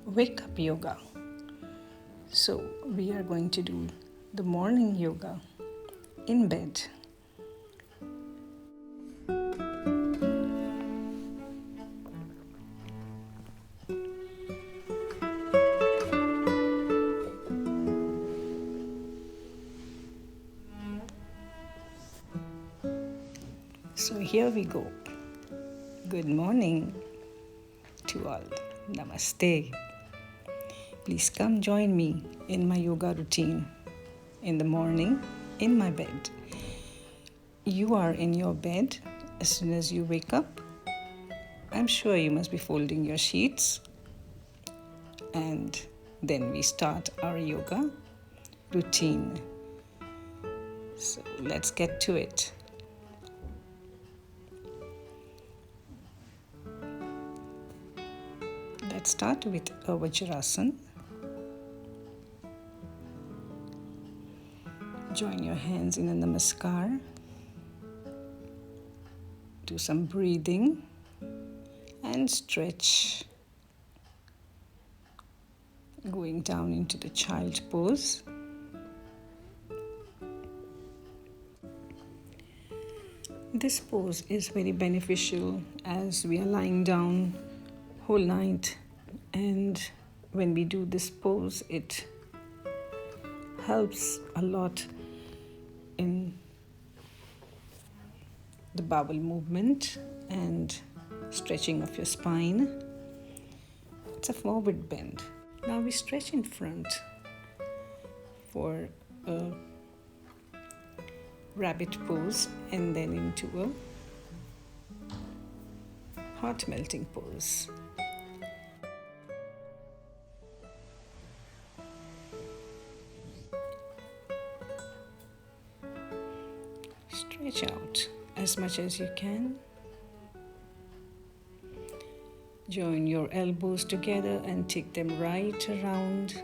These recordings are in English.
wake up yoga. So, we are going to do the morning yoga in bed. So, here we go. Good morning to all. Namaste. Please come join me in my yoga routine in the morning in my bed. You are in your bed as soon as you wake up. I'm sure you must be folding your sheets. And then we start our yoga routine. So let's get to it. Let's start with a Vajrasana. Join your hands in a namaskar. Do some breathing and stretch. Going down into the child pose. This pose is very beneficial as we are lying down whole night, and when we do this pose, it helps a lot in the bowel movement and stretching of your spine. It's a forward bend. Now we stretch in front for a rabbit pose and then into a heart melting pose. Stretch out as much as you can. Join your elbows together and take them right around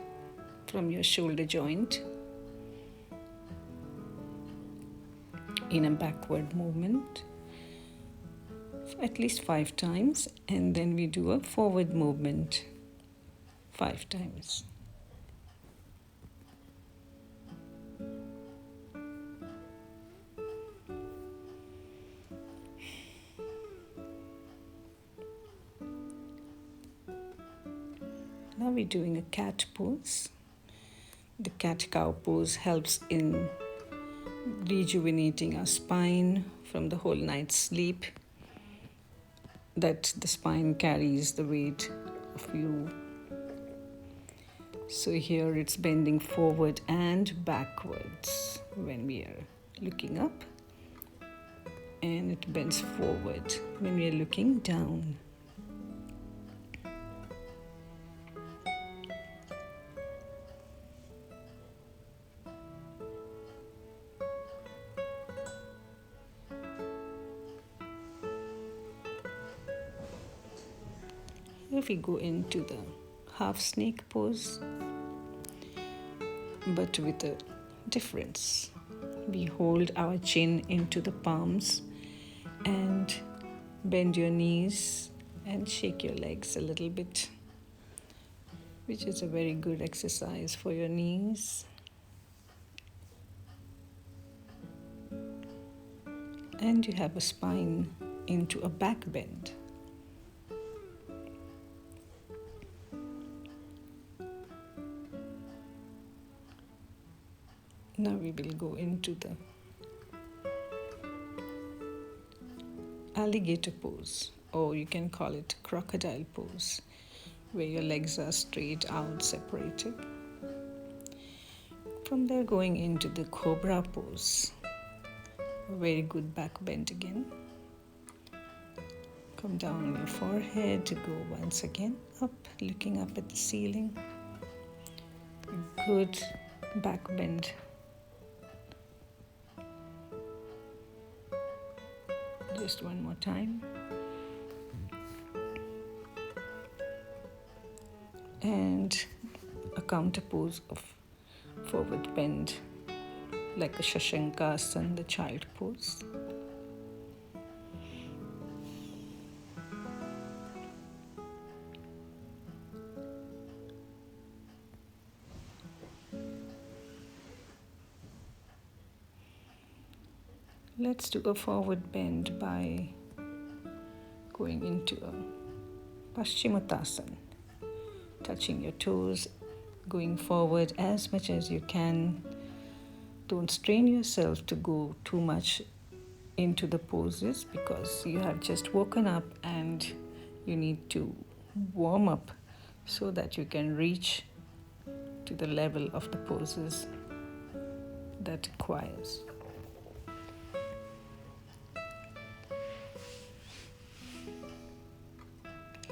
from your shoulder joint in a backward movement at least 5 times, and then we do a forward movement 5 times. Now we're doing a cat pose. The cat-cow pose helps in rejuvenating our spine from the whole night's sleep, that the spine carries the weight of you. So here it's bending forward and backwards when we are looking up, and it bends forward when we are looking down. If we go into the half snake pose, but with a difference. We hold our chin into the palms and bend your knees and shake your legs a little bit, which is a very good exercise for your knees. And you have a spine into a back bend. Now we will go into the alligator pose, or you can call it crocodile pose, where your legs are straight out, separated. From there, going into the cobra pose. A very good back bend again. Come down on your forehead to go once again up, looking up at the ceiling. Good back bend. Just one more time. And a counter pose of forward bend, like a Shashankasana, the child pose. Let's do a forward bend by going into a Paschimottanasana, touching your toes, going forward as much as you can. Don't strain yourself to go too much into the poses because you have just woken up and you need to warm up so that you can reach to the level of the poses that requires.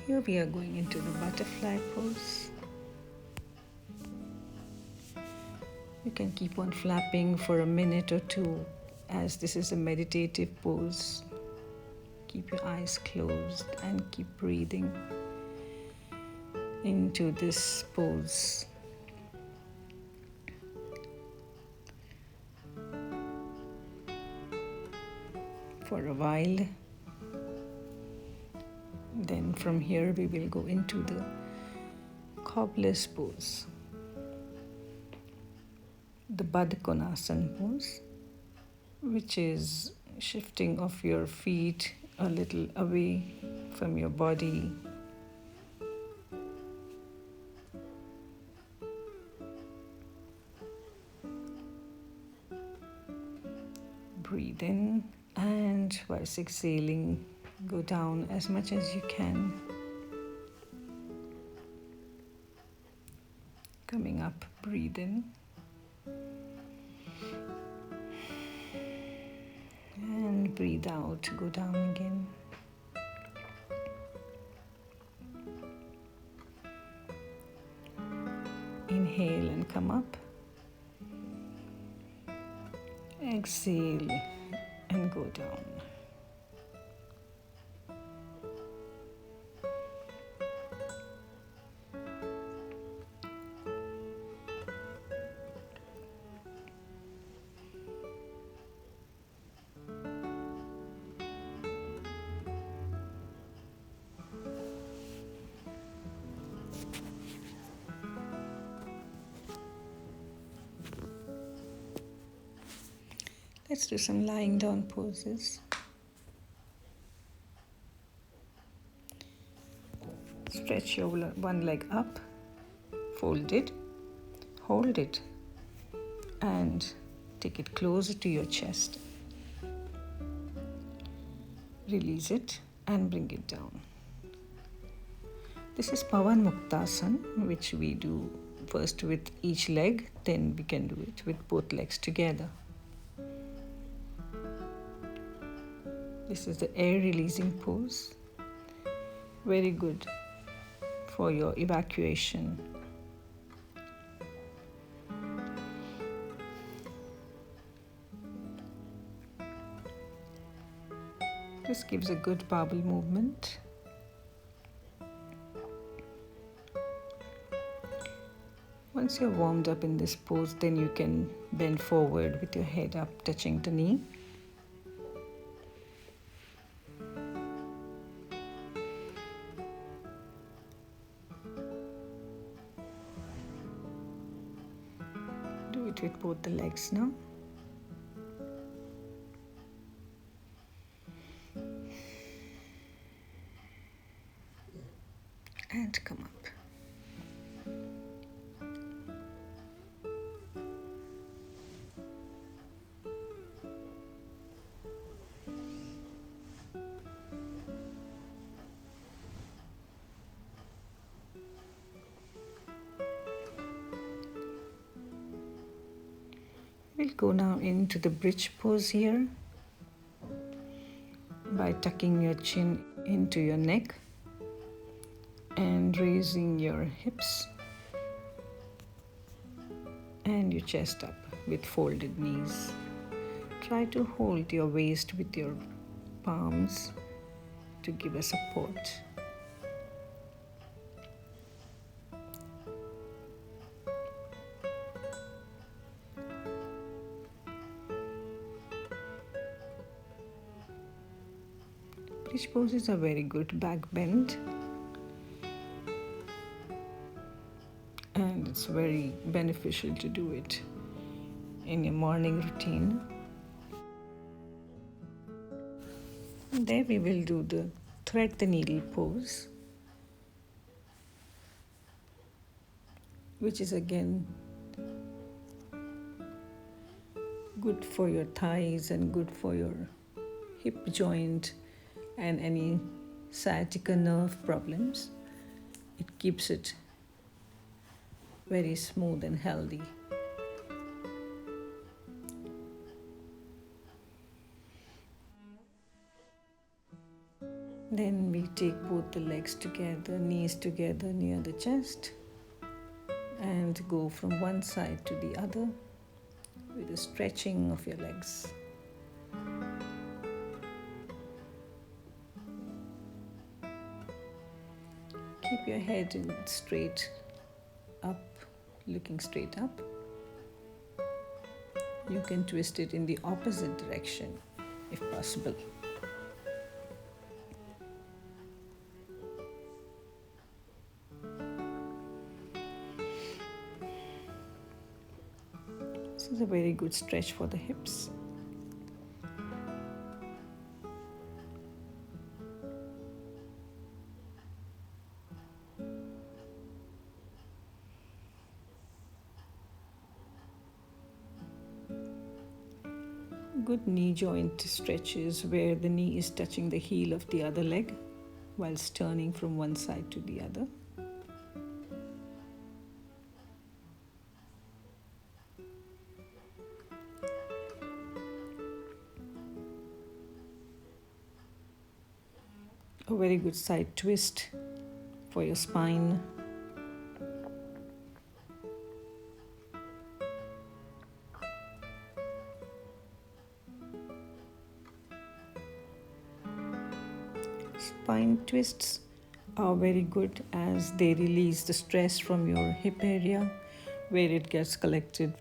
Here we are going into the butterfly pose. You can keep on flapping for a minute or two as this is a meditative pose. Keep your eyes closed and keep breathing into this pose. For a while. Then from here we will go into the cobbler's pose, the Baddha Konasana pose, which is shifting of your feet a little away from your body. Breathe in and whilst exhaling, go down as much as you can. Coming up, breathe in. And breathe out, go down again. Inhale and come up. Exhale and go down. Let's do some lying down poses. Stretch your one leg up, fold it, hold it, and take it closer to your chest. Release it and bring it down. This is Pavan Muktasana, which we do first with each leg, then we can do it with both legs together. This is the air releasing pose. Very good for your evacuation. This gives a good bowel movement. Once you're warmed up in this pose, then you can bend forward with your head up, touching the knee. Do it with both the legs now. And come up. We'll go now into the bridge pose here by tucking your chin into your neck and raising your hips and your chest up with folded knees. Try to hold your waist with your palms to give a support. Bridge poses are very good back bend, and it's very beneficial to do it in your morning routine. There we will do the thread the needle pose, which is again good for your thighs and good for your hip joint and any sciatica nerve problems. It keeps it very smooth and healthy. Then we take both the legs together, knees together near the chest, and go from one side to the other with a stretching of your legs. Keep your head straight up, looking straight up. You can twist it in the opposite direction if possible. This is a very good stretch for the hips. Good knee joint stretches where the knee is touching the heel of the other leg whilst turning from one side to the other. A very good side twist for your spine. Spine twists are very good as they release the stress from your hip area where it gets collected.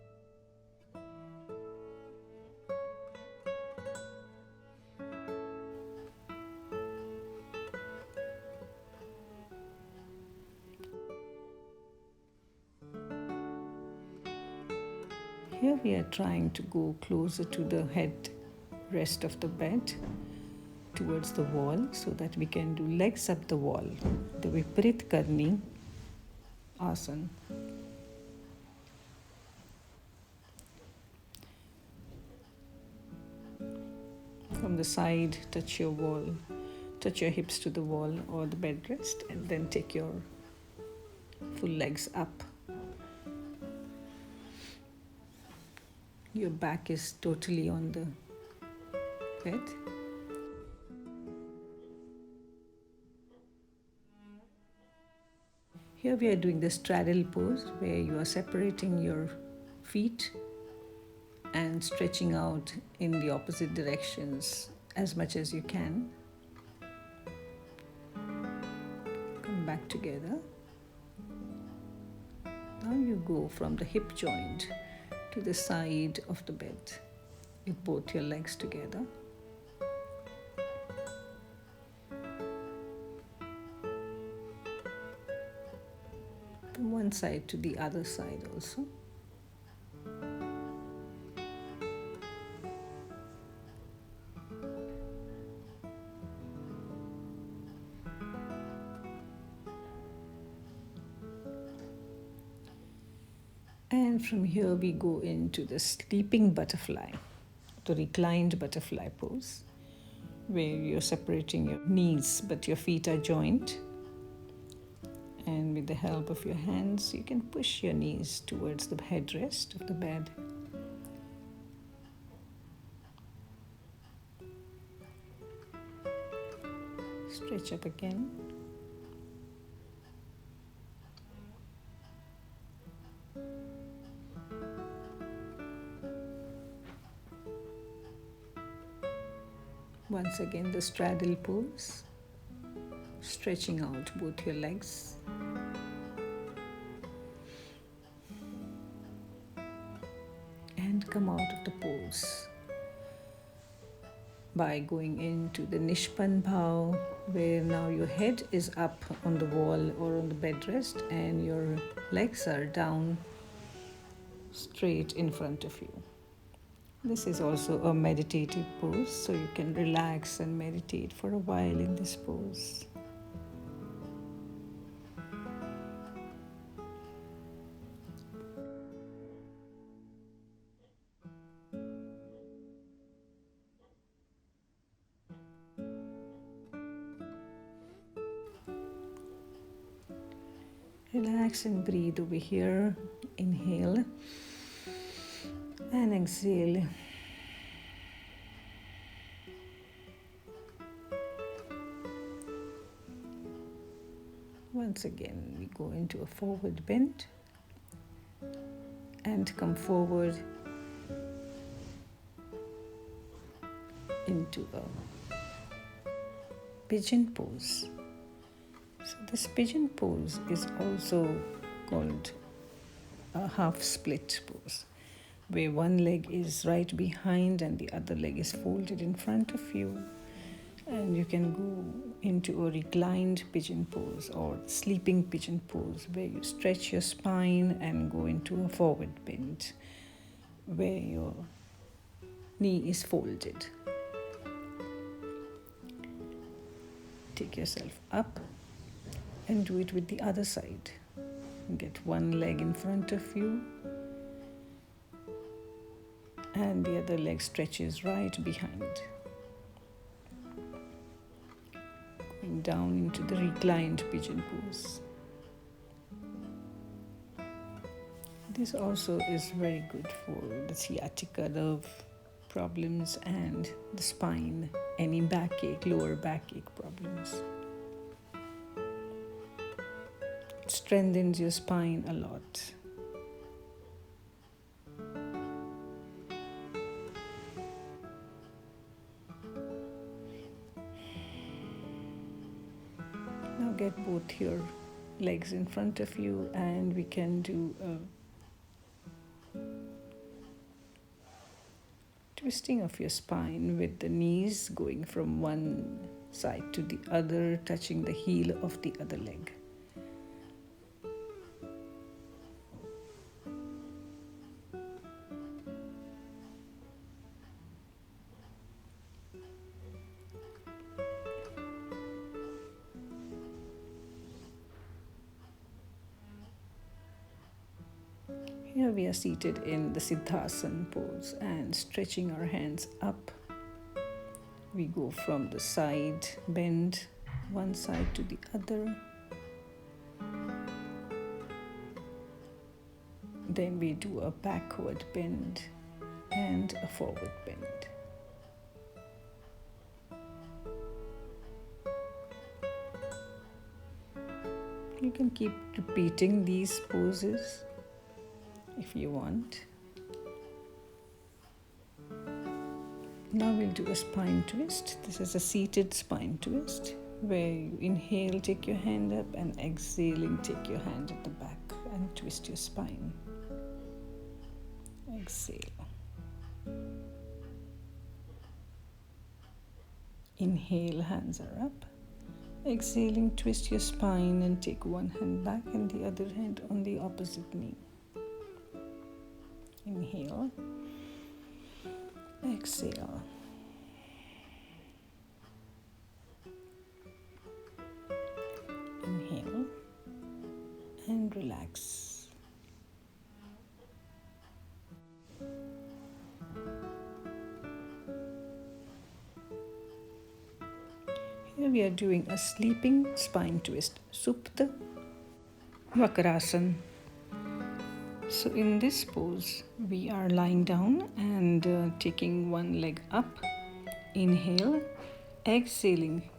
Here we are trying to go closer to the head rest of the bed towards the wall so that we can do legs up the wall, the Viparit Karni asana. From the side, touch your wall, touch your hips to the wall or the bed rest, and then take your full legs up. Your back is totally on the bed. Here we are doing the straddle pose where you are separating your feet and stretching out in the opposite directions as much as you can. Come back together. Now you go from the hip joint to the side of the bed with both your legs together. From one side to the other side also. And from here we go into the sleeping butterfly, the reclined butterfly pose, where you're separating your knees but your feet are joined. And with the help of your hands, you can push your knees towards the headrest of the bed. Stretch up again. Once again, the straddle pose, stretching out both your legs. And come out of the pose by going into the Nishpan Bhav, where now your head is up on the wall or on the bed rest and your legs are down straight in front of you. This is also a meditative pose, so you can relax and meditate for a while in this pose. Relax and breathe over here. Inhale and exhale. Once again, we go into a forward bend and come forward into a pigeon pose. So this pigeon pose is also called a half split pose, where one leg is right behind and the other leg is folded in front of you. And you can go into a reclined pigeon pose or sleeping pigeon pose, where you stretch your spine and go into a forward bend, where your knee is folded. Take yourself up and do it with the other side. Get one leg in front of you and the other leg stretches right behind. Going down into the reclined pigeon pose. This also is very good for the sciatica nerve problems and the spine, any backache, lower backache problems. It strengthens your spine a lot. Now get both your legs in front of you and we can do a twisting of your spine with the knees going from one side to the other, touching the heel of the other leg. Here we are seated in the Siddhasana pose and stretching our hands up. We go from the side bend, one side to the other. Then we do a backward bend and a forward bend. You can keep repeating these poses if you want. Now we'll do a spine twist. This is a seated spine twist where you inhale, take your hand up, and exhaling, take your hand at the back and twist your spine. Exhale. Inhale, hands are up. Exhaling, twist your spine and take one hand back and the other hand on the opposite knee. Inhale. Exhale. Inhale and relax. Here we are doing a sleeping spine twist, Supta Vakrasana. So in this pose, we are lying down and taking one leg up. Inhale, exhaling,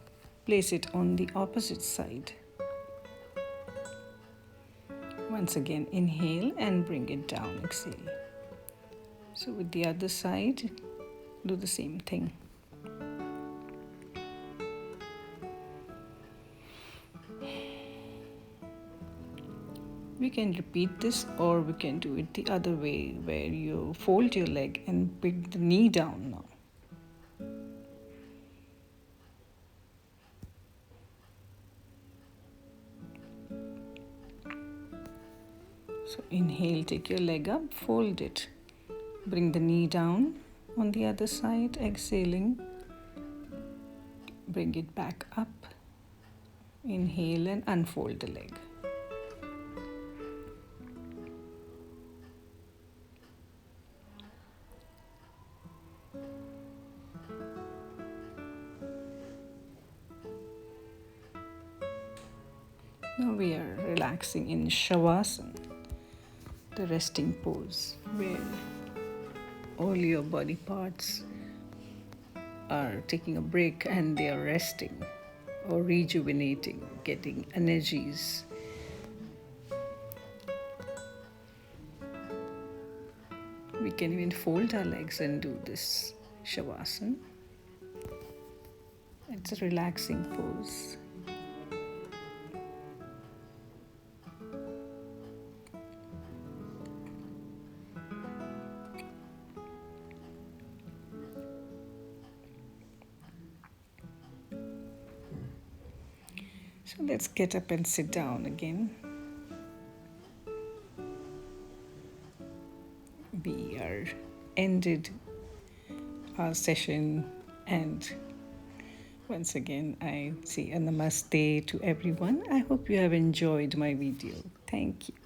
place it on the opposite side. Once again, inhale and bring it down, exhale. So with the other side, do the same thing. We can repeat this or we can do it the other way, where you fold your leg and bring the knee down now. So inhale, take your leg up, fold it, bring the knee down, On the other side, exhaling, bring it back up. Inhale and unfold the leg. Now we are relaxing in Shavasana, the resting pose, where all your body parts are taking a break and they are resting or rejuvenating, getting energies. We can even fold our legs and do this Shavasana. It's a relaxing pose. So let's get up and sit down again. We are ended our session, and once again I say a namaste to everyone. I hope you have enjoyed my video. Thank you.